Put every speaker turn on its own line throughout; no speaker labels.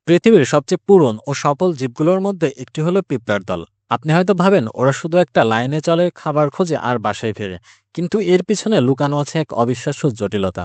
পৃথিবীর সবচেয়ে পুরনো ও সফল জীবগুলোর মধ্যে একটি হলো পিঁপড়ার দল। আপনি হয়তো ভাবেন ওরা শুধু একটা লাইনে চলে, খাবার খোঁজে আর বাসায় ফেরে, কিন্তু এর পিছনে লুকানো আছে এক অবিশ্বাস্য জটিলতা।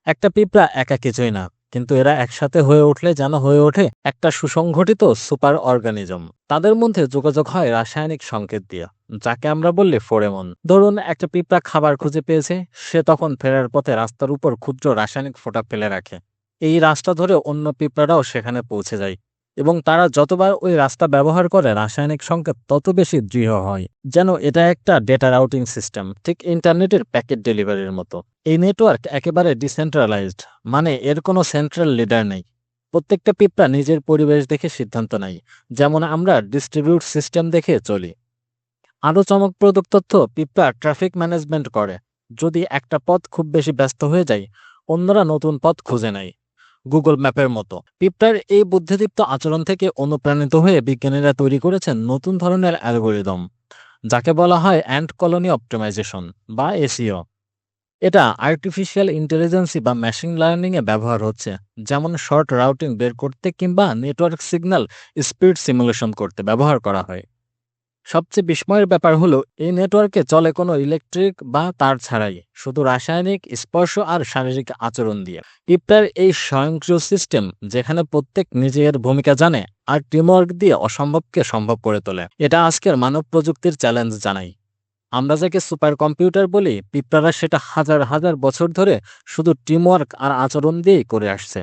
একটা পিঁপড়া একা কিছুই না, কিন্তু এরা একসাথে হয়ে উঠলে যেন হয়ে ওঠে একটা সুসংগঠিত সুপার অর্গানিজম। তাদের মধ্যে যোগাযোগ হয় রাসায়নিক সংকেত দিয়ে, যাকে আমরা বললি ফোরেমন। ধরুন একটা পিঁপড়া খাবার খুঁজে পেয়েছে, সে তখন ফেরার পথে রাস্তার উপর ক্ষুদ্র রাসায়নিক ফোঁটা ফেলে রাখে। এই রাস্তা ধরে অন্য পিঁপড়ারাও সেখানে পৌঁছে যায়, এবং তারা যতবার ওই রাস্তা ব্যবহার করে রাসায়নিক সংকেত তত বেশি দৃঢ় হয়, যেন এটা একটা ডেটা রাউটিং সিস্টেম, ঠিক ইন্টারনেটের প্যাকেট ডেলিভারির মতো। এই নেটওয়ার্ক একেবারে ডিসেন্ট্রালাইজড, মানে এর কোনো সেন্ট্রাল লিডার নেই। প্রত্যেকটা পিঁপড়া নিজের পরিবেশ দেখে সিদ্ধান্ত নেয়, যেমন আমরা ডিস্ট্রিবিউট সিস্টেম দেখে চলি। আরও চমকপ্রদ তথ্য, পিঁপড়া ট্রাফিক ম্যানেজমেন্ট করে। যদি একটা পথ খুব বেশি ব্যস্ত হয়ে যায়, অন্যরা নতুন পথ খুঁজে নেয়, গুগল ম্যাপের মতো। পিঁপড়ার এই বুদ্ধিদীপ্ত আচরণ থেকে অনুপ্রাণিত হয়ে বিজ্ঞানীরা তৈরি করেছেন নতুন ধরনের অ্যালগোরিদম, যাকে বলা হয় অ্যান্ট কলোনি অপটিমাইজেশন বা এসিও। এটা আর্টিফিশিয়াল ইন্টেলিজেন্সি বা মেশিন লার্নিং এ ব্যবহার হচ্ছে, যেমন শর্ট রাউটিং বের করতে কিংবা নেটওয়ার্ক সিগন্যাল স্পিড সিমুলেশন করতে ব্যবহার করা হয়। সবচেয়ে বিস্ময়ের ব্যাপার হলো, এই নেটওয়ার্কে চলে কোনো ইলেকট্রিক বা তার ছাড়াই, শুধু রাসায়নিক স্পর্শ আর শারীরিক আচরণ দিয়ে। পিঁপড়ার এই স্বয়ংক্রিয় সিস্টেম, যেখানে প্রত্যেক নিজের ভূমিকা জানে আর টিমওয়ার্ক দিয়ে অসম্ভবকে সম্ভব করে তোলে, এটা আজকের মানব প্রযুক্তির চ্যালেঞ্জ জানাই। আমরা যাকে সুপার কম্পিউটার বলি, পিঁপড়ারা সেটা হাজার হাজার বছর ধরে শুধু টিমওয়ার্ক আর আচরণ দিয়েই করে আসছে।